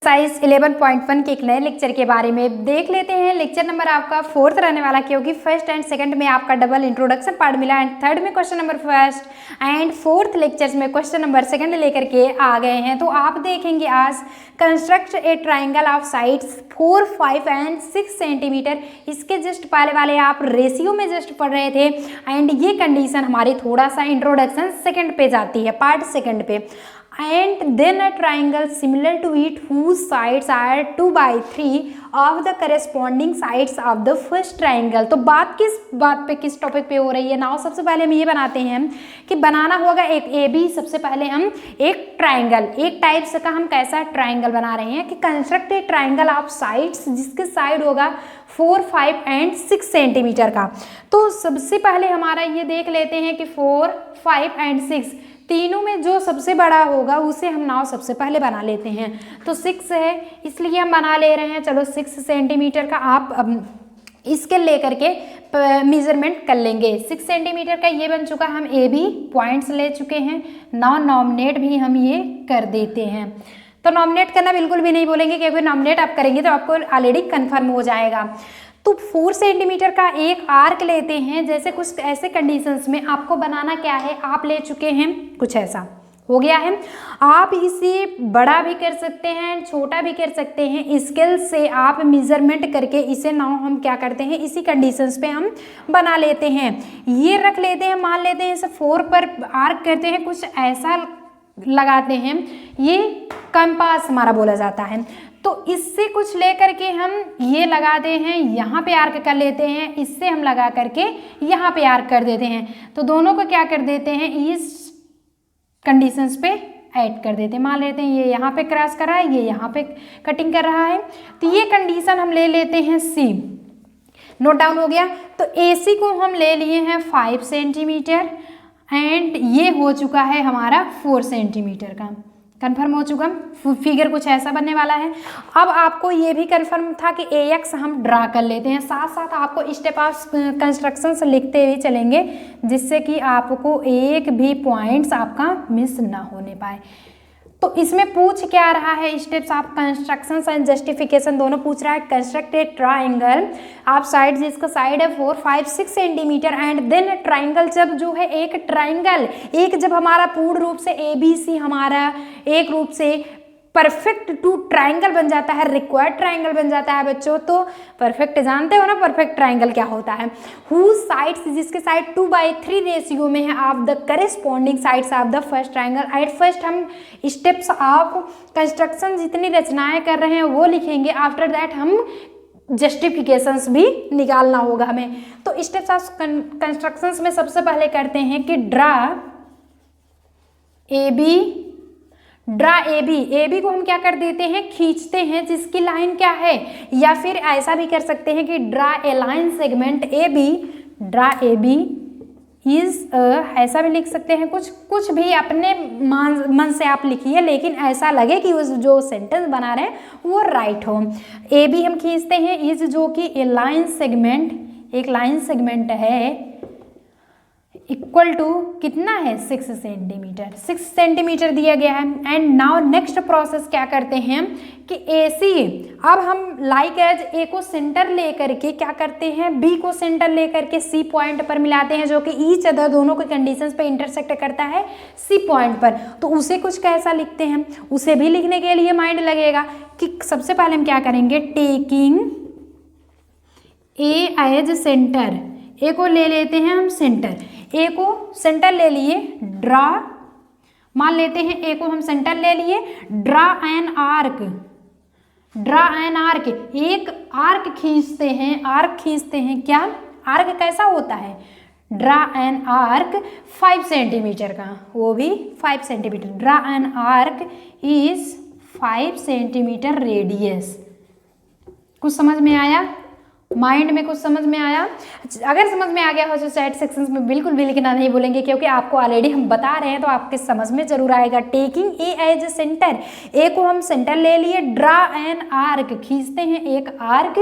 Exercise 11.1 के एक नए लेक्चर के बारे में देख लेते हैं। लेक्चर नंबर आपका 4th रहने वाला, क्योंकि फर्स्ट एंड सेकंड में आपका डबल इंट्रोडक्शन पार्ट मिला एंड थर्ड में question number first and fourth lectures में क्वेश्चन नंबर सेकंड लेकर के आ गए हैं। तो आप देखेंगे आज construct A triangle of sides 4, 5 and 6 centimetre. इसके जस्ट पहले वाले आप रेशियो में जस्ट पढ़ रहे थे एंड ये कंडीशन हमारी थोड़ा सा इंट्रोडक्शन सेकंड पे जाती है, पार्ट सेकंड पे। And then a triangle similar to it whose sides are 2/3 of the corresponding sides of the first triangle। तो बात किस टॉपिक पे हो रही है नाउ। सबसे पहले हम ये बनाते हैं कि बनाना होगा एक ए बी। सबसे पहले हम एक ट्राइंगल, एक टाइप से का हम कैसा ट्राइंगल बना रहे हैं कि construct A triangle of sides, जिसके साइड होगा 4, 5 एंड 6 सेंटीमीटर का। तो सबसे पहले हमारा ये देख लेते हैं कि 4, 5 एंड 6 तीनों में जो सबसे बड़ा होगा उसे हम नाव सबसे पहले बना लेते हैं। तो 6 है इसलिए हम बना ले रहे हैं। चलो 6 सेंटीमीटर का आप इसके लेकर के मेजरमेंट कर लेंगे। 6 सेंटीमीटर का ये बन चुका, हम ए बी पॉइंट्स ले चुके हैं। नाउ नॉमिनेट भी हम ये कर देते हैं। तो नॉमिनेट करना बिल्कुल भी नहीं बोलेंगे, क्योंकि नॉमिनेट आप करेंगे तो आपको ऑलरेडी कन्फर्म हो जाएगा। तो 4 सेंटीमीटर का एक आर्क लेते हैं। जैसे कुछ ऐसे कंडीशंस में आपको बनाना क्या है, आप ले चुके हैं कुछ ऐसा हो गया है। आप इसे बड़ा भी कर सकते हैं, छोटा भी कर सकते हैं। स्केल से आप मेजरमेंट करके इसे नाउ हम क्या करते हैं, इसी कंडीशंस पे हम बना लेते हैं। ये रख लेते हैं, मान लेते हैं इसे 4 पर आर्क करते हैं, कुछ ऐसा लगाते हैं। ये कंपास हमारा बोला जाता है। तो इससे कुछ लेकर के हम ये लगाते हैं, यहाँ पे आर्क कर लेते हैं। इससे हम लगा करके यहाँ पे आर्क कर देते हैं। तो दोनों को क्या कर देते हैं, इस कंडीशंस पे ऐड कर देते हैं। मान लेते हैं ये यहाँ पे क्रॉस कर रहा है, ये यहाँ पे कटिंग कर रहा है। तो ये कंडीशन हम ले लेते हैं सी। नोट डाउन हो गया। तो ए सी को हम ले लिए हैं 5 सेंटीमीटर एंड ये हो चुका है हमारा 4 सेंटीमीटर का। कन्फर्म हो चुका, फिगर कुछ ऐसा बनने वाला है। अब आपको ये भी कन्फर्म था कि ए एक्स हम ड्रा कर लेते हैं। साथ साथ आपको स्टेप ऑफ कंस्ट्रक्शन लिखते हुए चलेंगे, जिससे कि आपको एक भी पॉइंट्स आपका मिस ना होने पाए। तो इसमें पूछ क्या रहा है, steps of construction and justification दोनों पूछ रहा है। कंस्ट्रक्ट ए ट्राइंगल आप साइड, जिसका साइड है 4, 5, 6 सेंटीमीटर एंड देन ट्राइंगल। जब जो है एक ट्राइंगल, एक जब हमारा पूर्ण रूप से ए बी सी हमारा एक रूप से परफेक्ट टू ट्राइंगल बन जाता है, रिक्वायर्ड ट्राइंगल बन जाता है बच्चों। तो परफेक्ट जानते हो ना, परफेक्ट ट्राइंगल क्या होता है। हुज साइड्स, जिसके साइड 2/3 रेशियो में है of the corresponding sides of the first triangle. At first हम स्टेप्स ऑफ कंस्ट्रक्शन जितनी रचनाएं कर रहे हैं वो लिखेंगे। आफ्टर दैट हम जस्टिफिकेशंस भी निकालना होगा हमें। तो स्टेप्स ऑफ कंस्ट्रक्शंस में सबसे पहले करते हैं कि draw A B. Draw A B, A B को हम क्या कर देते हैं, खींचते हैं, जिसकी लाइन क्या है, या फिर ऐसा भी कर सकते हैं कि draw a line segment A B. Draw A B is ऐसा भी लिख सकते हैं, कुछ भी अपने मन से आप लिखिए, लेकिन ऐसा लगे कि उस जो सेंटेंस बना रहे हैं वो राइट हो। ए बी हम खींचते हैं, इज जो कि ए लाइन सेगमेंट, एक लाइन सेगमेंट है, इक्वल टू कितना है 6 सेंटीमीटर। 6 सेंटीमीटर दिया गया है। एंड नाउ नेक्स्ट प्रोसेस क्या करते हैं कि ए सी, अब हम लाइक एज ए को सेंटर लेकर के क्या करते हैं, बी को सेंटर लेकर के सी पॉइंट पर मिलाते हैं, जो कि ईच अदर दोनों के कंडीशंस पे इंटरसेक्ट करता है सी पॉइंट पर। तो उसे कुछ कैसा लिखते हैं, उसे भी लिखने के लिए माइंड लगेगा कि सबसे पहले हम क्या करेंगे, टेकिंग ए एज सेंटर, ए को ले लेते हैं हम सेंटर। ए को सेंटर ले लिए, ड्रा, मान लेते हैं ए को हम सेंटर ले लिए। Draw an arc, draw an arc, एक आर्क खींचते हैं। आर्क खींचते हैं, क्या आर्क कैसा होता है, ड्रा एन आर्क 5 सेंटीमीटर का, वो भी 5 centimetre. Draw an arc is 5 centimetre radius. कुछ समझ में आया, माइंड में कुछ समझ में आया। अगर समझ में आ गया हो तो चैट सेक्शंस में बिल्कुल भी लिखना नहीं भूलेंगे, क्योंकि आपको ऑलरेडी हम बता रहे हैं तो आपके समझ में जरूर आएगा। टेकिंग ए एज सेंटर, ए को हम सेंटर ले लिए। ड्रा एन आर्क, खींचते हैं एक आर्क,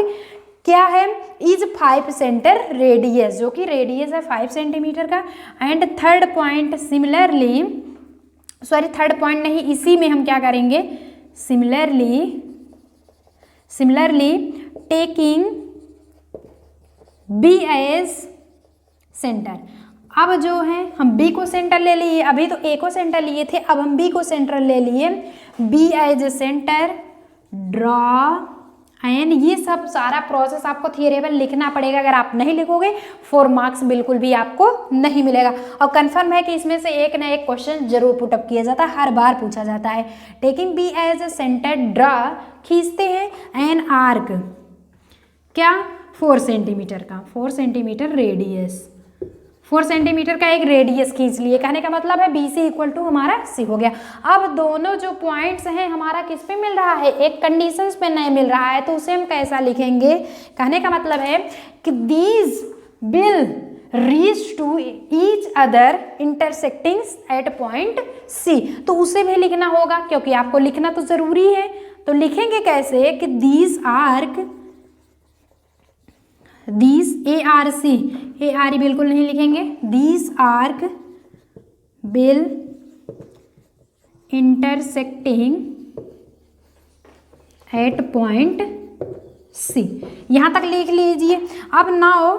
क्या है, इज 5 सेंटर रेडियस, जो कि रेडियस है 5 सेंटीमीटर का। And third point similarly, sorry third point नहीं, इसी में हम क्या करेंगे, similarly similarly taking B as centre, अब जो है हम बी को सेंटर ले लिए, अभी तो ए को सेंटर लिए थे, अब हम बी को सेंटर ले लिए, B as centre, draw, and ये सब सारा प्रोसेस आपको थियरेबल लिखना पड़ेगा। अगर आप नहीं लिखोगे 4 मार्क्स बिल्कुल भी आपको नहीं मिलेगा। और कंफर्म है कि इसमें से एक ना एक क्वेश्चन जरूर पुटअप किया जाता है, हर बार पूछा जाता है। Taking B as a centre, draw, खींचते हैं एन आर्क, क्या 4 सेंटीमीटर का, 4 सेंटीमीटर रेडियस, 4 सेंटीमीटर का एक रेडियस खींच लिए। कहने का मतलब है बी सी इक्वल टू हमारा सी हो गया। अब दोनों जो पॉइंट्स हैं हमारा किस पे मिल रहा है, एक कंडीशंस पे नहीं मिल रहा है, तो उसे हम कैसा लिखेंगे। कहने का मतलब है कि these will reach to each other intersecting at point C, तो उसे भी लिखना होगा क्योंकि आपको लिखना तो जरूरी है। तो लिखेंगे कैसे कि these arc, these A R C, A R बिल्कुल नहीं लिखेंगे, these arc will intersecting at point C, यहां तक लिख लीजिए। अब नाउ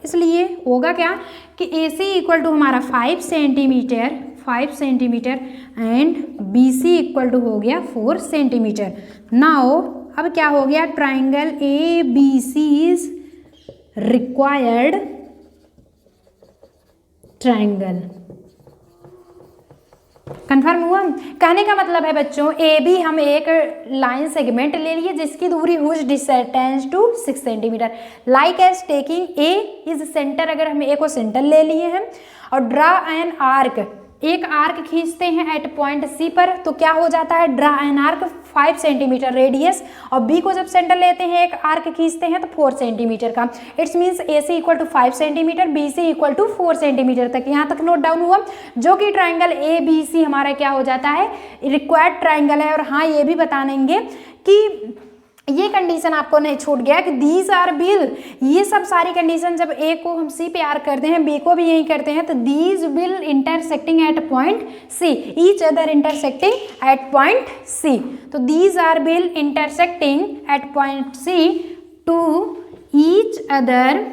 इसलिए होगा क्या कि ए सी इक्वल टू हमारा 5 centimetre, 5 centimetre and B C equal to हो गया 4 सेंटीमीटर। नाउ अब क्या हो गया, triangle A B C is required triangle. Confirm हुआ। कहने का मतलब है बच्चों ए बी हम एक लाइन सेगमेंट ले लिए जिसकी दूरी whose distance to 6 centimetre, like as taking A is centre, अगर हम ए को सेंटर ले लिए हैं, और ड्रा एन आर्क, एक आर्क खींचते हैं एट पॉइंट सी पर, तो क्या हो जाता है, draw an arc 5 centimetre radius, और बी को जब सेंटर लेते हैं एक आर्क खींचते हैं तो 4 सेंटीमीटर का। It's means A C equal to 5 centimetre, B C equal to 4 centimetre तक, यहाँ तक नोट डाउन हुआ। जो कि ट्राइंगल ए बी सी हमारा क्या हो जाता है, रिक्वायर्ड ट्राइंगल है। और हाँ ये भी बताएंगे कि ये कंडीशन आपको नहीं छूट गया कि दीज आर विल, ये सब सारी कंडीशन जब ए को हम सी पे आर करते हैं, बी को भी यही करते हैं, तो these will intersecting at point C, each other intersecting at point C, तो these are will intersecting at point C to each other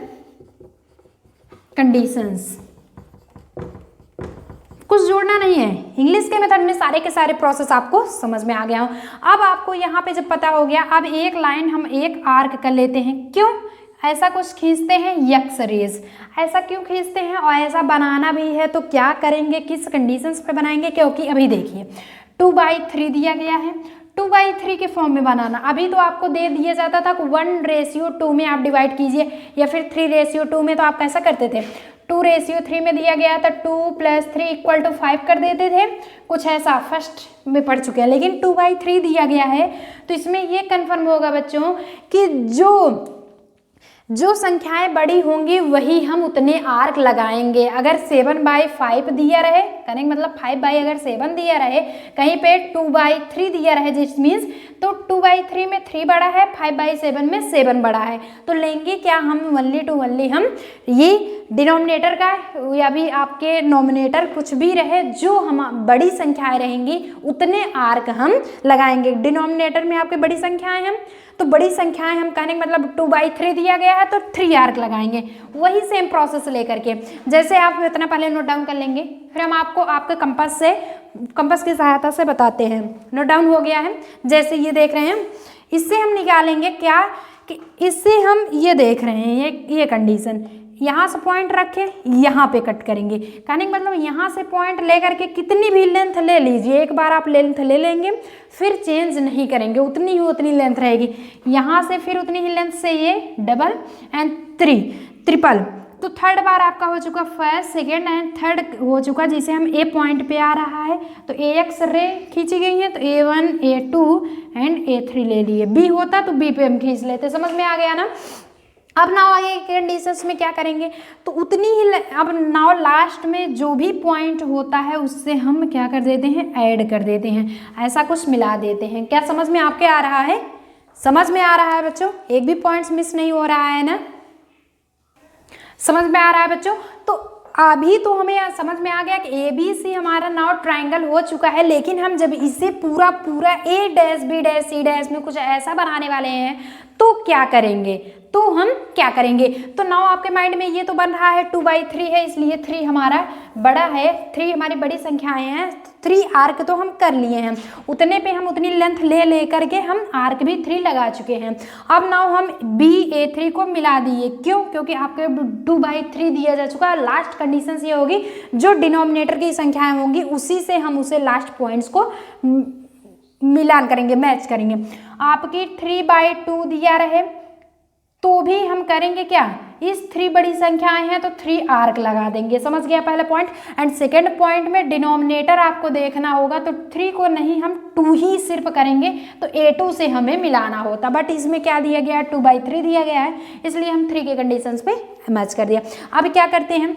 conditions. कुछ जोड़ना नहीं है, इंग्लिश के मेथड में सारे के सारे प्रोसेस आपको समझ में आ गया हो। अब आपको यहाँ पे जब पता हो गया, अब एक लाइन हम एक आर्क कर लेते हैं, क्यों ऐसा कुछ खींचते हैं, यक्स रेज, ऐसा क्यों खींचते हैं, और ऐसा बनाना भी है तो क्या करेंगे, किस कंडीशंस पे बनाएंगे, क्योंकि अभी देखिए 2/3 दिया गया है, 2/3 के फॉर्म में बनाना, अभी तो आपको दे दिया जाता था 1:2 में आप डिवाइड कीजिए, या फिर 3:2 में, तो आप कैसा करते थे, 2:3 में दिया गया था 2 + 3 = 5 कर देते थे, कुछ ऐसा फर्स्ट में पढ़ चुके हैं। लेकिन 2/3 दिया गया है तो इसमें ये कन्फर्म होगा बच्चों कि जो संख्याएं बड़ी होंगी वही हम उतने आर्क लगाएंगे। अगर 7/5 दिया रहे, कहने का मतलब 5 अगर 7 दिया रहे, कहीं पे 2/3 दिया रहे, जिस मीन्स तो 2/3 में 3 बड़ा है, 5/7 में 7 बड़ा है, तो लेंगे क्या हम वनली टू वनली हम ये डिनोमिनेटर का या भी आपके नोमिनेटर कुछ भी रहे, जो हम बड़ी संख्याएं रहेंगी उतने आर्क हम लगाएंगे। डिनोमिनेटर में आपके बड़ी संख्याएं हैं तो बड़ी संख्याएं हम, कहने का मतलब 2/3 दिया गया है तो 3 आर्क लगाएंगे। वही सेम प्रोसेस लेकर के, जैसे आप इतना पहले नोट डाउन कर लेंगे, फिर हम आपको आपके कंपास की सहायता से बताते हैं। नोट डाउन हो गया है, जैसे ये देख रहे हैं, इससे हम निकालेंगे क्या कि इससे हम ये देख रहे हैं, ये कंडीशन, यहाँ से पॉइंट रखे यहाँ पे कट करेंगे, कहने का मतलब यहाँ से पॉइंट लेकर के कितनी भी लेंथ ले लीजिए, एक बार आप लेंथ ले लेंगे फिर चेंज नहीं करेंगे, उतनी ही उतनी लेंथ रहेगी, यहाँ से फिर उतनी ही लेंथ से ये डबल एंड 3 ट्रिपल, तो थर्ड बार आपका हो चुका, फर्स्ट सेकेंड एंड थर्ड हो चुका, जिसे हम ए पॉइंट पे आ रहा है तो AX रे खींची गई है, तो A1 A2 एंड A3 ले लिए, B होता तो B पे हम खींच लेते। समझ में आ गया ना। अब नाउ आगे कंडीशंस में क्या करेंगे, तो उतनी ही, अब नाउ लास्ट में जो भी पॉइंट होता है उससे हम क्या कर देते हैं, ऐड कर देते हैं, ऐसा कुछ मिला देते हैं। क्या समझ में आपके आ रहा है, समझ में आ रहा है बच्चों, एक भी पॉइंट्स मिस नहीं हो रहा है ना, समझ में आ रहा है बच्चों। तो अभी तो हमें समझ में आ गया कि ए बी सी हमारा नाउ ट्राइंगल हो चुका है, लेकिन हम जब इसे पूरा पूरा A dash B dash C dash में कुछ ऐसा बनाने वाले हैं तो क्या करेंगे, तो हम क्या करेंगे। तो नाउ आपके माइंड में ये तो बन रहा है 2/3 है, इसलिए 3 हमारा बड़ा है, 3 हमारी बड़ी संख्याएं हैं, 3 आर्क तो हम कर लिए हैं, उतने पे हम उतनी लेंथ ले करके हम आर्क भी 3 लगा चुके हैं। अब नाउ हम BA3 को मिला दिए, क्यों, क्योंकि आपके 2/3 दिया जा चुका है। लास्ट कंडीशन ये होगी जो डिनोमिनेटर की संख्याएं होंगी उसी से हम उसे लास्ट पॉइंट्स को मिलान करेंगे, मैच करेंगे। आपकी 3/2 दिया रहे तो भी हम करेंगे क्या, इस 3 बड़ी संख्याएं हैं तो 3 आर्क लगा देंगे, समझ गया पहला पॉइंट। एंड सेकंड पॉइंट में डिनोमिनेटर आपको देखना होगा, तो 3 को नहीं हम 2 ही सिर्फ करेंगे, तो A2 से हमें मिलाना होता, बट इसमें क्या दिया गया है 2/3 दिया गया है, इसलिए हम 3 के कंडीशंस पे मैच कर दिया। अब क्या करते हैं,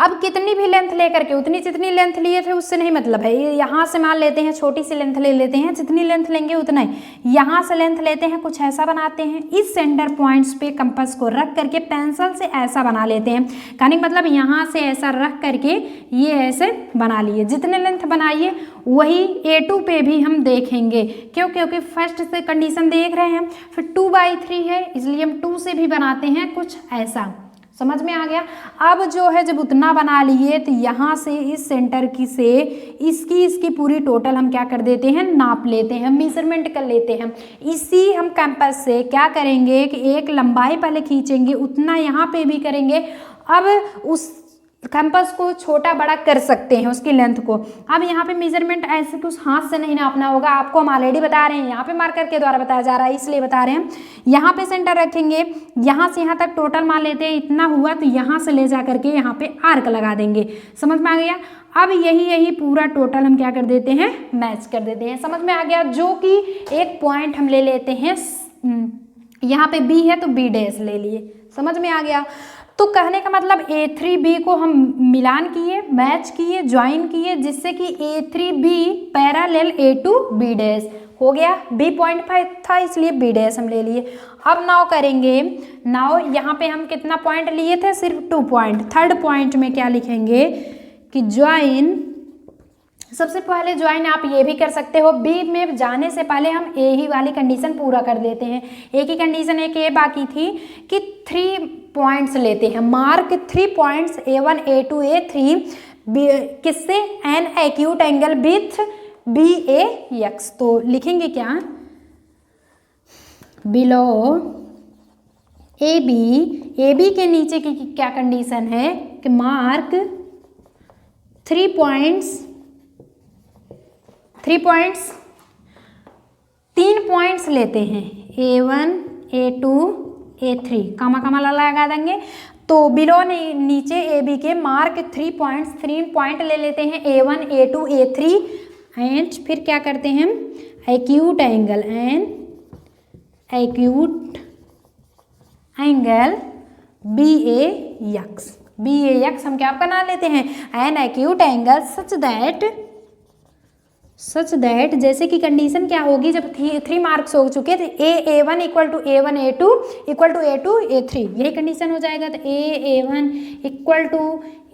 अब कितनी भी लेंथ लेकर के, उतनी जितनी लेंथ लिए थे उससे नहीं मतलब है, यहाँ से मान लेते हैं छोटी सी लेंथ ले लेते हैं, जितनी लेंथ लेंगे उतना ही, यहाँ से लेंथ लेते हैं, कुछ ऐसा बनाते हैं, इस सेंटर पॉइंट्स पे कंपास को रख करके पेंसिल से ऐसा बना लेते हैं, कहने का मतलब यहाँ से ऐसा रख करके ये ऐसे बना लिए, जितने लेंथ बनाइए वही A2 पे भी हम देखेंगे, क्यों, क्योंकि फर्स्ट से कंडीशन देख रहे हैं, फिर 2/3 है इसलिए हम 2 से भी बनाते हैं कुछ ऐसा, समझ में आ गया। अब जो है जब उतना बना लिए तो यहाँ से इस सेंटर की से इसकी पूरी टोटल हम क्या कर देते हैं, नाप लेते हैं, मेजरमेंट कर लेते हैं। इसी हम कैंपस से क्या करेंगे कि एक लंबाई पहले खींचेंगे, उतना यहाँ पे भी करेंगे। अब उस कैंपस को छोटा बड़ा कर सकते हैं उसकी लेंथ को। अब यहाँ पे मेजरमेंट ऐसे कुछ हाथ से नहीं नापना होगा, आपको हम ऑलरेडी बता रहे हैं, यहाँ पे मार्कर के द्वारा बताया जा रहा है इसलिए बता रहे हैं। यहाँ पे सेंटर रखेंगे, यहाँ से यहाँ तक टोटल मान लेते हैं इतना हुआ, तो यहाँ से ले जा करके यहाँ पे आर्क लगा देंगे, समझ में आ गया। अब यही पूरा टोटल हम क्या कर देते हैं, मैच कर देते हैं, समझ में आ गया। जो कि एक पॉइंट हम ले लेते हैं, यहाँ पे B है तो B डैश ले लिए, समझ में आ गया। तो कहने का मतलब A3B को हम मिलान किए, मैच किए, ज्वाइन किए, जिससे कि A3B पैरेलल A2B डैश हो गया। B पॉइंट था इसलिए B डैश हम ले लिए। अब नाउ करेंगे, नाउ यहाँ पे हम कितना पॉइंट लिए थे, सिर्फ 2 पॉइंट। थर्ड पॉइंट में क्या लिखेंगे कि ज्वाइन, सबसे पहले ज्वाइन आप ये भी कर सकते हो, B में जाने से पहले हम A ही वाली कंडीशन पूरा कर देते हैं। A की कंडीशन एक ये बाकी थी कि 3 पॉइंट्स लेते हैं, mark 3 points A1 A2 A3 किससे, an acute angle with BAX। तो लिखेंगे क्या, बिलो AB के नीचे की क्या कंडीशन है कि मार्क 3 पॉइंट्स 3 पॉइंट्स लेते हैं, A1 A2 A3 कामा लगा देंगे। तो बिलो नीचे AB के मार्क 3 पॉइंट ले लेते हैं, A1 A2 A3 एंड फिर क्या करते हैं, एक्यूट एंगल BAX हम क्या बना लेते हैं, an acute angle such that जैसे कि कंडीशन क्या होगी, जब 3 मार्क्स हो चुके थे, A1 equal to A1 A2 equal to A2 A3, यही कंडीशन हो जाएगा। तो A1 equal to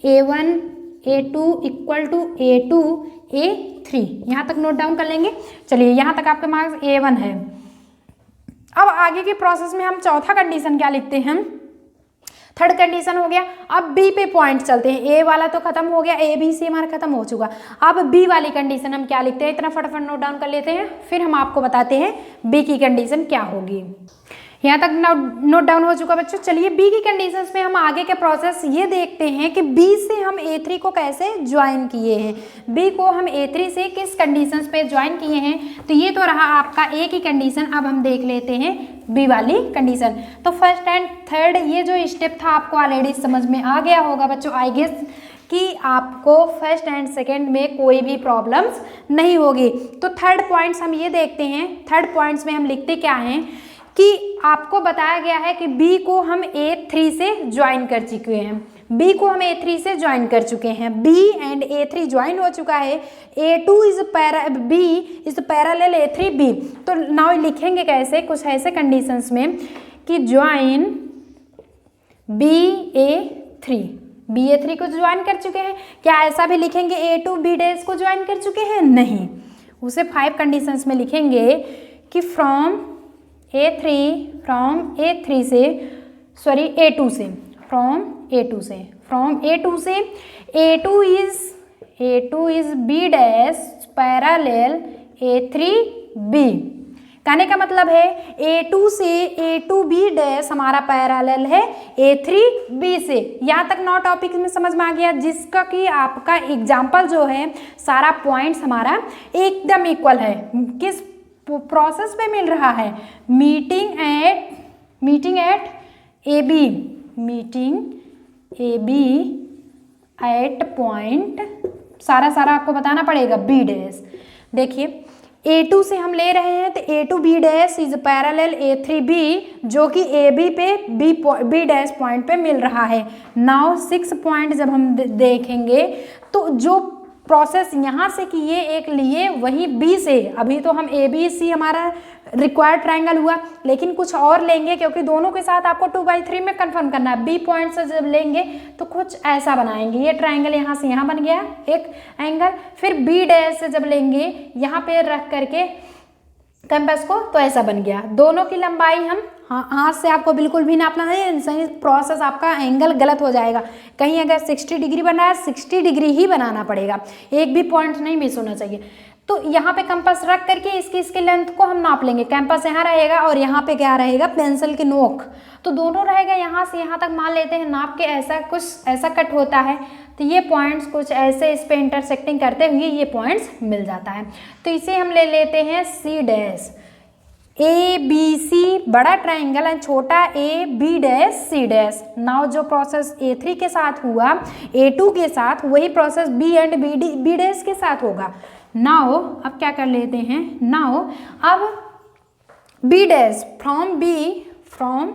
A1 A2 equal to A2 A3, यहाँ तक नोट डाउन कर लेंगे। चलिए यहाँ तक आपके मार्क्स A1 है। अब आगे के प्रोसेस में हम चौथा कंडीशन क्या लिखते हैं, थर्ड कंडीशन हो गया। अब B पे पॉइंट चलते हैं, A वाला तो खत्म हो गया, ABC हमारा खत्म हो चुका। अब B वाली कंडीशन हम क्या लिखते हैं, इतना फटाफट नोट डाउन कर लेते हैं, फिर हम आपको बताते हैं B की कंडीशन क्या होगी। यहाँ तक नोट डाउन हो चुका बच्चों। चलिए B की कंडीशंस में हम आगे के प्रोसेस ये देखते हैं कि B से हम A3 को कैसे ज्वाइन किए हैं, B को हम A3 से किस कंडीशंस पे ज्वाइन किए हैं। तो ये तो रहा आपका A की कंडीशन। अब हम देख लेते हैं B वाली कंडीशन। तो फर्स्ट एंड थर्ड ये जो स्टेप था आपको ऑलरेडी समझ में आ गया होगा बच्चों, आई गेस कि आपको फर्स्ट एंड सेकेंड में कोई भी प्रॉब्लम्स नहीं होगी। तो थर्ड पॉइंट्स हम ये देखते हैं, थर्ड पॉइंट्स में हम लिखते क्या हैं कि आपको बताया गया है कि B को हम A3 से ज्वाइन कर चुके हैं, B को हम A3 से ज्वाइन कर चुके हैं, B एंड A3 ज्वाइन हो चुका है, A2 B is parallel A3B। तो नाउ लिखेंगे कैसे, कुछ ऐसे कंडीशंस में कि ज्वाइन B A3, BA3 को ज्वाइन कर चुके हैं। क्या ऐसा भी लिखेंगे A2 B डैश को ज्वाइन कर चुके हैं? नहीं, उसे 5 कंडीशंस में लिखेंगे कि फ्रॉम A2 से A2 is B dash parallel A3B। कहने का मतलब है A2 से A2B डैश हमारा पैरेलल है A3B से। यहाँ तक नौ टॉपिक में समझ में आ गया, जिसका कि आपका एग्जाम्पल जो है सारा पॉइंट्स हमारा एकदम इक्वल है। किस प्रोसेस पे मिल रहा है? Meeting at AB at point, सारा आपको बताना पड़ेगा B डैश। देखिए A2 से हम ले रहे हैं तो A2B dash is parallel A3B, जो कि AB पे B डैश पॉइंट पे मिल रहा है। नाउ 6 पॉइंट जब हम देखेंगे तो जो प्रोसेस यहाँ से किए एक लिए वही B से, अभी तो हम ABC हमारा रिक्वायर्ड ट्रायंगल हुआ, लेकिन कुछ और लेंगे क्योंकि दोनों के साथ आपको 2/3 में कंफर्म करना है। B पॉइंट से जब लेंगे तो कुछ ऐसा बनाएंगे, ये ट्रायंगल यहाँ से यहाँ बन गया एक एंगल। फिर B डैश से जब लेंगे यहाँ पे रख करके कैंपस को तो ऐसा बन गया। दोनों की लंबाई हम हाथ से आपको बिल्कुल भी नापना है, सही प्रोसेस आपका एंगल गलत हो जाएगा। कहीं अगर 60 डिग्री बना है 60 डिग्री ही बनाना पड़ेगा, एक भी पॉइंट नहीं मिस होना चाहिए। तो यहाँ पे कंपास रख करके इसकी लेंथ को हम नाप लेंगे। कैंपस यहाँ रहेगा और यहाँ पे क्या रहेगा? पेंसिल की नोक, तो दोनों रहेगा यहाँ से यहाँ तक मान लेते हैं नाप के। ऐसा कट होता है तो ये पॉइंट्स कुछ ऐसे इस पे इंटरसेक्टिंग करते हुए ये पॉइंट्स मिल जाता है। तो इसे हम ले लेते हैं C डैश। ABC बड़ा ट्राइंगल है, छोटा AB dash C dash. Now जो प्रोसेस A3 के साथ हुआ A2 के साथ, वही process B and B dash के साथ होगा। नाउ अब क्या कर लेते हैं? नाउ अब B डैश फ्रॉम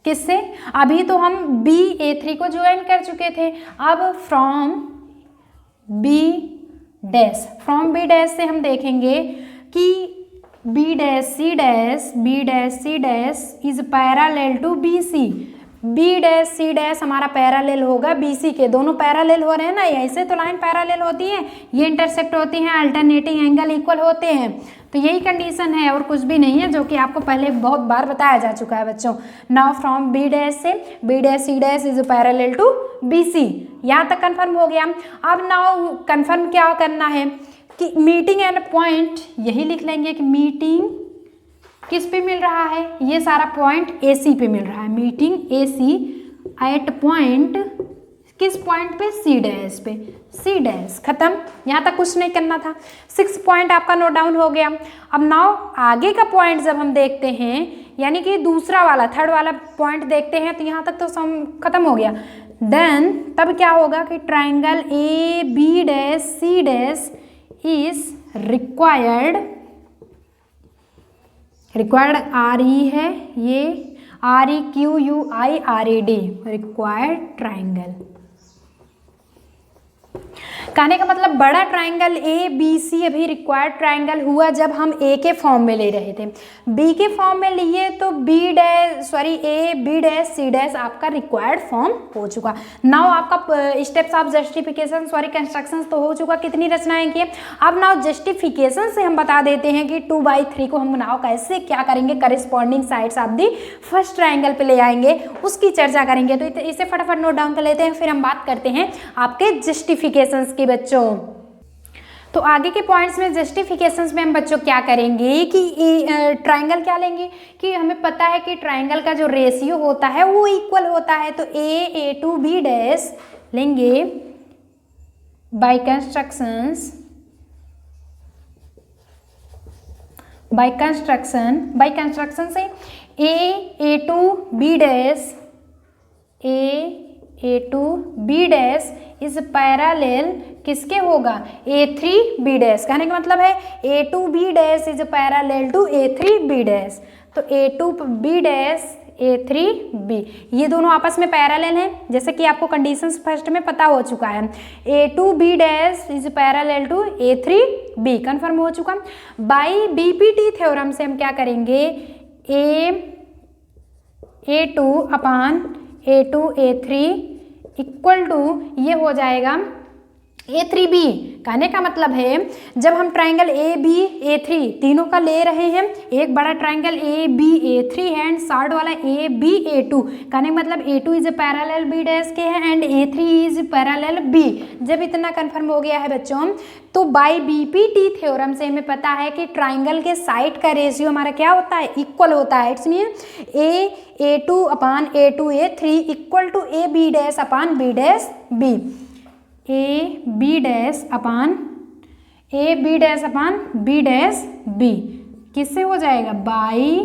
किससे? अभी तो हम B A3 को ज्वाइन कर चुके थे, अब फ्रॉम B डैश से हम देखेंगे कि B dash C dash is parallel to BC। B dash C dash हमारा पैरेलल होगा BC के, दोनों पैरेलल हो रहे हैं ना, ऐसे तो लाइन पैरेलल होती है, ये इंटरसेक्ट होती हैं, अल्टरनेटिंग एंगल इक्वल होते हैं। तो यही कंडीशन है और कुछ भी नहीं है, जो कि आपको पहले बहुत बार बताया जा चुका है बच्चों। नाउ फ्रॉम B डैश से B dash C dash is parallel to BC, यहाँ तक कंफर्म हो गया। अब नाउ कंफर्म क्या करना है कि मीटिंग एंड पॉइंट, यही लिख लेंगे कि मीटिंग किस पे मिल रहा है? ये सारा पॉइंट AC पे मिल रहा है। मीटिंग AC एट पॉइंट, किस पॉइंट पे? C डैश पे। C डैश खत्म, यहाँ तक कुछ नहीं करना था। 6 पॉइंट आपका नोट डाउन हो गया। अब नाउ आगे का पॉइंट जब हम देखते हैं, यानी कि दूसरा वाला थर्ड वाला पॉइंट देखते हैं, तो यहाँ तक तो सम खत्म हो गया। देन तब क्या होगा कि triangle AB dash C dash is required RE है, ये REQUIRED रिक्वायर्ड ट्राइंगल। कहने का मतलब बड़ा ट्राइंगल ABC अभी रिक्वायर्ड ट्राइंगल हुआ जब हम A के फॉर्म में ले रहे थे। B के फॉर्म में लिए तो B डैश C डैश आपका रिक्वायर्ड फॉर्म हो चुका। नाउ आपका स्टेप्स ऑफ जस्टिफिकेशन कंस्ट्रक्शन तो हो चुका, कितनी रचनाएं की। अब नाउ जस्टिफिकेशन से हम बता देते हैं कि 2/3 को हम नाउ कैसे क्या करेंगे, corresponding sides of the first triangle पे ले आएंगे, उसकी चर्चा करेंगे। तो इसे फटाफट नोट डाउन कर लेते हैं, फिर हम बात करते हैं आपके जस्टिफिकेशंस की बच्चों। तो आगे के पॉइंट्स में जस्टिफिकेशंस में हम बच्चों क्या करेंगे कि ट्राइंगल क्या लेंगे कि हमें पता है कि ट्राइंगल का जो रेशियो होता है वो इक्वल होता है। तो A2 B डैश लेंगे बाय कंस्ट्रक्शन से A2 B डैश इस पैरेलल किसके होगा? A3 B dash. कहने का मतलब है A2 B dash is parallel to A3 B dash. तो A2 B dash A3 B, ये दोनों आपस में पैरेलल हैं, जैसे कि आपको कंडीशंस फर्स्ट में पता हो चुका है। A2 B dash is parallel to A3 B confirm हो चुका। बाय BPT थ्योरम से हम क्या करेंगे? A2 upon A2 A3 equal to ये हो जाएगा A3B। कहने का मतलब है जब हम ट्राइंगल AB A3 तीनों का ले रहे हैं, एक बड़ा ट्राइंगल AB A3 है एंड साइड वाला AB A2, कहने का मतलब A2 is parallel B dash के है and A3 is parallel B। जब इतना कंफर्म हो गया है बच्चों, तो बाय BPT थ्योरम से हमें पता है कि ट्राइंगल के साइड का रेशियो हमारा क्या होता है, इक्वल होता है। It's mean A2 upon A2 A3 equal to AB dash upon B dash B। AB dash upon B dash B किससे हो जाएगा, बाई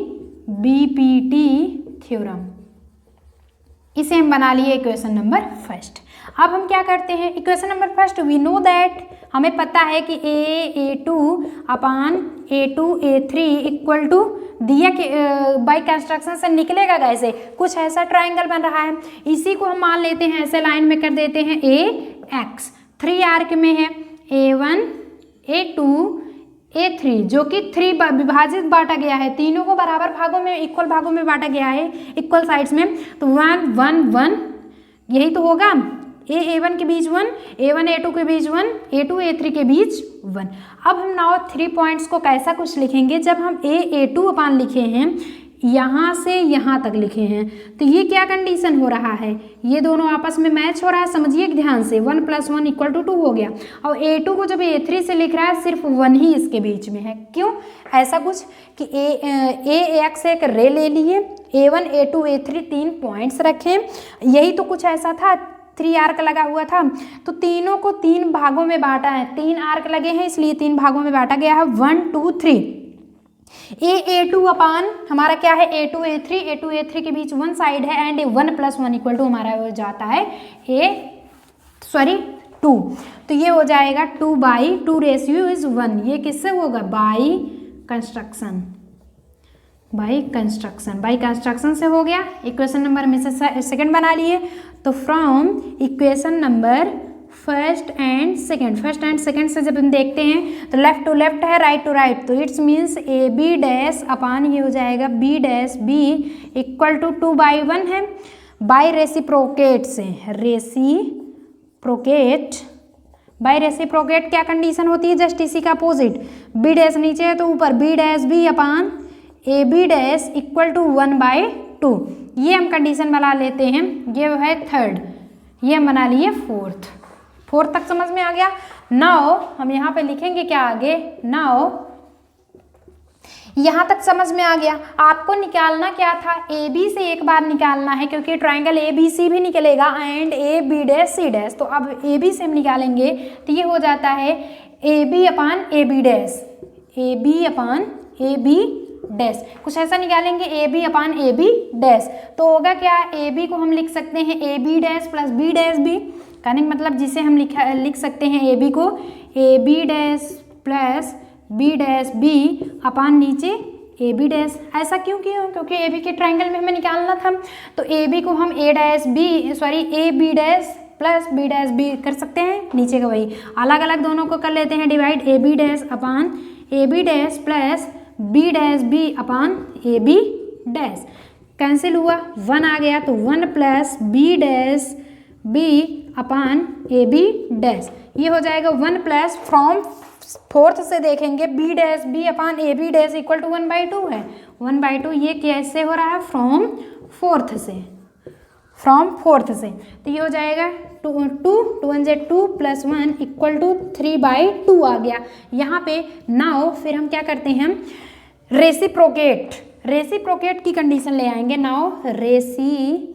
BPT थ्योरम। इसे हम बना लिए इक्वेशन नंबर फर्स्ट। अब हम क्या करते हैं, equation number first we know that, हमें पता है कि A2 upon A2 A3 equal to दिया कि बाई कंस्ट्रक्शन से निकलेगा कैसे, कुछ ऐसा ट्राइंगल बन रहा है, इसी को हम मान लेते हैं, ऐसे लाइन में कर देते हैं AX। 3 आर्क में है A1 A2 A3 जो कि 3 विभाजित बांटा गया है, तीनों को बराबर भागों में इक्वल भागों में बांटा गया है, इक्वल साइड्स में। तो 1 1 1 यही तो होगा, A1 के बीच 1, A1 A2 के बीच 1, A2 A3 के बीच 1। अब हम नाउ 3 पॉइंट्स को कैसा कुछ लिखेंगे, जब हम A2 अपान लिखे हैं यहाँ से यहाँ तक लिखे हैं, तो ये क्या कंडीशन हो रहा है, ये दोनों आपस में मैच हो रहा है, समझिए ध्यान से। 1 + 1 = 2 हो गया। और A2 को जब A3 से लिख रहा है सिर्फ 1 ही इसके बीच में है, क्यों ऐसा कुछ कि AX एक रे ले लिए, A1 A2 A3 3 पॉइंट्स रखें, यही तो कुछ ऐसा था, 3 आर्क लगा हुआ था, तो तीनों को 3 भागों में बांटा है, 3 आर्क लगे हैं इसलिए 3 भागों में बांटा गया है। 1 2 3 A2 अपान हमारा क्या है, A2 A3 के बीच 1 साइड है एंड 1 + 1 = हमारा हो जाता है 2। तो ये हो जाएगा 2/2 रेशियो इज 1। ये किससे होगा, बाई कंस्ट्रक्शन से हो गया। इक्वेशन नंबर में से सेकंड बना लिए, तो from equation number first and second से जब हम देखते हैं तो लेफ्ट टू लेफ्ट है, राइट टू राइट, तो it's means AB dash upon ये हो जाएगा B dash B equal to 2/1 है, बाई रेसिप्रोकेट से, बाई रेसिप्रोकेट क्या कंडीशन होती है, जस्ट इसी का अपोजिट, B डैश नीचे है तो ऊपर B dash B upon AB dash equal to 1/2। ये हम कंडीशन बना लेते हैं, ये है थर्ड, ये हम बना लिए फोर्थ तक समझ में आ गया। नाउ हम यहाँ पे लिखेंगे क्या आगे, नाउ यहाँ तक समझ में आ गया। आपको निकालना क्या था, AB से एक बार निकालना है क्योंकि ट्राइंगल ABC भी निकलेगा and AB dash C dash, तो अब AB से हम निकालेंगे तो ये हो जाता है AB अपान AB डैश, कुछ ऐसा निकालेंगे AB अपान AB डैश, तो होगा क्या, AB को हम लिख सकते हैं AB dash plus B dash B, कहने का मतलब जिसे हम लिख सकते हैं AB को AB dash plus B dash B अपान नीचे AB डैश। ऐसा क्यों किया, क्योंकि AB के ट्राइंगल में हमें निकालना था, तो AB को हम AB dash plus B dash B कर सकते हैं, नीचे का वही अलग अलग दोनों को कर लेते हैं डिवाइड, AB डैश अपान AB dash plus B dash B upon AB dash, cancel हुआ, 1 आ गया, तो 1 plus B dash B upon AB dash, ये हो जाएगा 1 प्लस, फ्रॉम फोर्थ से देखेंगे B dash B upon AB dash equal to 1/2 है, 1/2 ये कैसे हो रहा है, फ्रॉम फोर्थ से, तो ये हो जाएगा 2 2 प्लस 1 इक्वल टू 3/2 आ गया। यहाँ पे नाउ फिर हम क्या करते हैं, रेसिप्रोकेट की कंडीशन ले आएंगे। नाउ रेसिप्रोकेट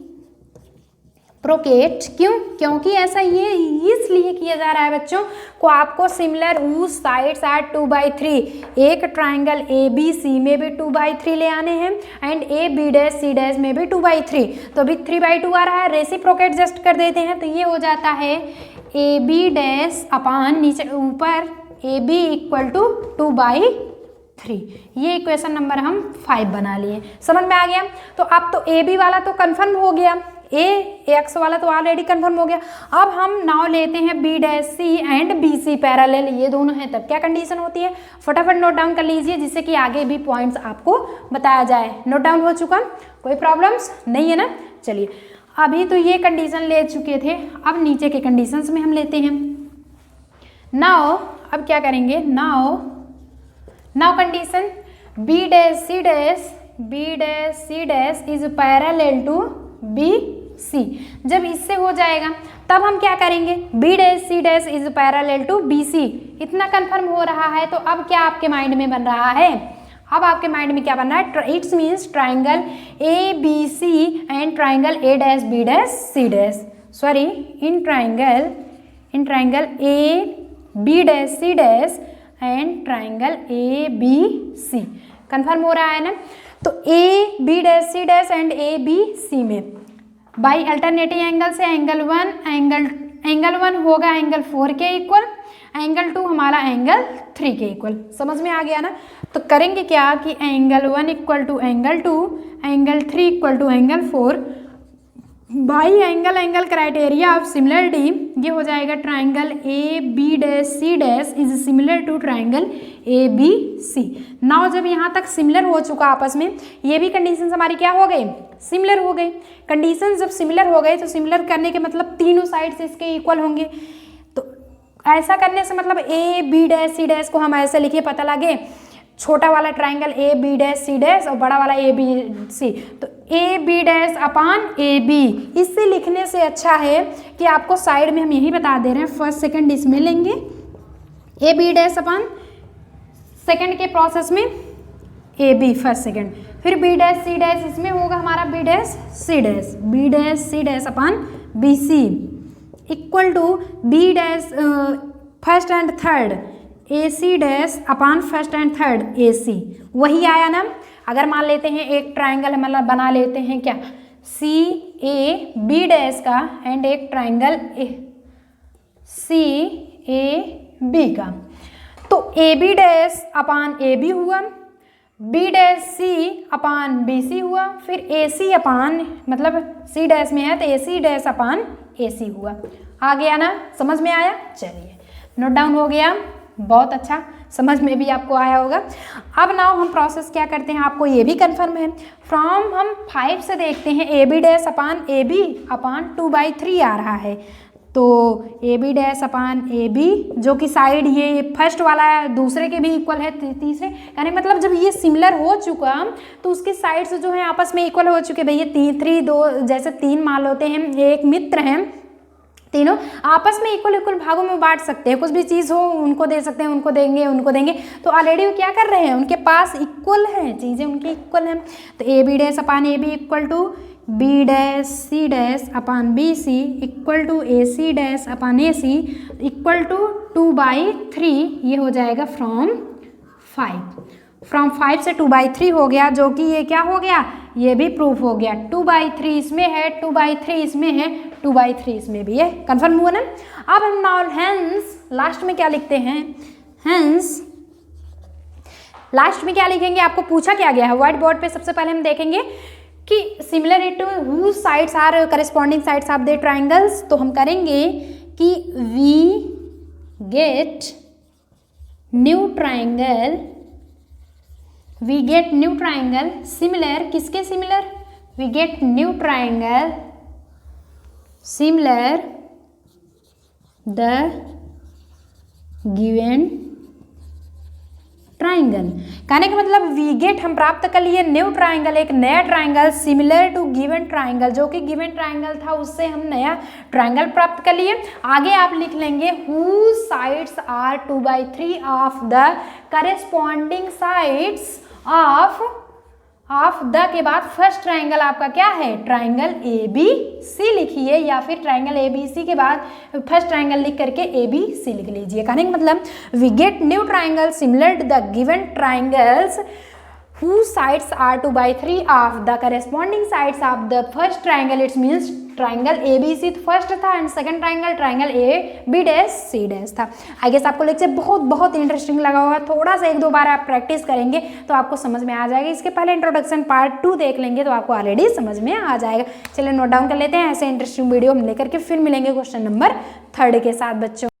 क्योंकि ऐसा ये इसलिए किया जा रहा है बच्चों को, आपको सिमिलर उस साइड्स आर 2/3, एक ट्राइंगल ABC में भी 2/3 ले आने हैं and AB dash C dash में भी 2/3, तो अभी 3/2 आ रहा है, रेसिप्रोकेट जस्ट कर देते हैं, तो ये हो जाता है AB डैश अपान नीचे ऊपर AB इक्वल टू 2/3। ये इक्वेशन नंबर हम 5 बना लिए, समझ में आ गया। तो अब तो AB वाला तो कंफर्म हो गया, AX वाला तो ऑलरेडी कंफर्म हो गया। अब हम नाउ लेते हैं B dash C and BC parallel, ये दोनों हैं, तब क्या कंडीशन होती है, फटाफट नोट डाउन कर लीजिए जिससे कि आगे भी पॉइंट्स आपको बताया जाए। नोट डाउन हो चुका, कोई प्रॉब्लम्स नहीं है ना। चलिए अभी तो ये कंडीशन ले चुके थे, अब नीचे के कंडीशंस में हम लेते हैं। नाउ अब क्या करेंगे, now condition B dash C dash is parallel to B C. जब इससे हो जाएगा तब हम क्या करेंगे, B dash C dash is parallel to B C. इतना कंफर्म हो रहा है तो अब क्या आपके माइंड में बन रहा है, अब आपके माइंड में क्या बन रहा है, it's means triangle A B C and triangle A dash B dash C dash, sorry in triangle A B dash C dash and triangle A B C. Confirm हो रहा है ना। तो A B dash C dash and A B C में by alternative angle से angle one होगा angle 4 के equal, angle 2 हमारा एंगल 3 के इक्वल। समझ में आ गया ना। तो करेंगे क्या कि angle 1 equal to angle 2, angle 3 equal to angle 4 by angle criteria of similarity, ये हो जाएगा triangle A B dash C dash is similar to triangle A B C. Now जब यहाँ तक सिमिलर हो चुका आपस में, ये भी कंडीशन हमारी क्या हो गई, सिमिलर हो गई। कंडीशन जब सिमिलर हो गए तो सिमिलर करने के मतलब तीनों साइड्स इसके इक्वल होंगे। तो ऐसा करने से मतलब A B dash C dash को हम ऐसे लिखिए, पता लगे छोटा वाला triangle A B dash C dash और बड़ा वाला ए बी सी, तो A B dash upon A B. इससे लिखने से अच्छा है कि आपको साइड में हम यही बता दे रहे हैं, फर्स्ट सेकंड इसमें लेंगे A B dash upon second के प्रोसेस में ए बी फर्स्ट सेकंड, फिर बी डैश सी डैश इसमें होगा हमारा B dash C dash upon B C equal to B dash first and third A C dash upon first and third A C. वही आया ना। अगर मान लेते हैं एक ट्राइंगल मतलब बना लेते हैं क्या, सी ए बी डैश का एंड एक ट्राइंगल सी ए बी का, तो A B dash upon A B हुआ, B dash C upon B C हुआ, फिर ए सी अपान मतलब सी डैश में है तो ए सी डैश अपान ए सी हुआ। आ गया ना, समझ में आया। चलिए नोट डाउन हो गया, बहुत अच्छा, समझ में भी आपको आया होगा। अब नाउ हम प्रोसेस क्या करते हैं, आपको ये भी कंफर्म है। फ्रॉम हम 5 से देखते हैं A B dash upon A B upon 2/3 आ रहा है, तो A B dash upon A B जो कि साइड ये फर्स्ट वाला है दूसरे के भी इक्वल है तीसरे, यानी मतलब जब ये सिमिलर हो चुका तो उसके साइड्स जो है आपस में इक्वल हो चुके। भैया 3 2 जैसे 3 मान लेते हैं, एक मित्र हैं, तीनों आपस में इक्वल भागों में बांट सकते हैं। कुछ भी चीज़ हो उनको दे सकते हैं, उनको देंगे, तो ऑलरेडी वो क्या कर रहे हैं, उनके पास इक्वल है, चीज़ें उनकी इक्वल हैं। तो A B dash upon A B equal to B dash C dash upon B C equal to A C dash upon A C equal to 2/3। ये हो जाएगा फ्रॉम 5 से 2/3 हो गया, जो कि ये क्या हो गया, ये भी प्रूफ हो गया। 2/3 इसमें है, 2/3 इसमें है, 2/3 इसमें भी है। कंफर्म हुआ ना। अब हम नाउ हेंस लास्ट में क्या लिखते हैं, हेंस लास्ट में क्या लिखेंगे, आपको पूछा क्या गया है व्हाइट बोर्ड पे। सबसे पहले हम देखेंगे कि similar to whose sides are corresponding sides of the triangles. तो हम करेंगे कि we get new triangle similar, किसके सिमिलर, we get new triangle similar the given triangle. कहने का मतलब वी गेट हम प्राप्त कर लिए न्यू ट्राइंगल, एक नया triangle similar to given triangle, जो कि गिवन ट्राइंगल था उससे हम नया ट्राइंगल प्राप्त कर लिए। आगे आप लिख लेंगे whose sides are 2/3 of the corresponding sides of the के बाद फर्स्ट ट्राइंगल आपका क्या है, ट्राइंगल ए बी सी लिखिए, या फिर ट्राइंगल ए बी सी के बाद फर्स्ट ट्राइंगल लिख करके ए बी सी लिख लीजिए। कहने का मतलब we get new triangle similar to the given triangles whose sides are 2/3 of the corresponding sides of the first triangle. It means triangle A B C first था and second triangle A B dash C dash था। I guess आपको lecture बहुत interesting लगा होगा। थोड़ा सा 1-2 बार आप practice करेंगे तो आपको समझ में आ जाएगा। इसके पहले इंट्रोडक्शन पार्ट 2 देख लेंगे तो आपको ऑलरेडी समझ में आ जाएगा। चलिए नोट डाउन कर लेते हैं। ऐसे इंटरेस्टिंग वीडियो हम लेकर के फिर मिलेंगे क्वेश्चन नंबर 3 के साथ बच्चों।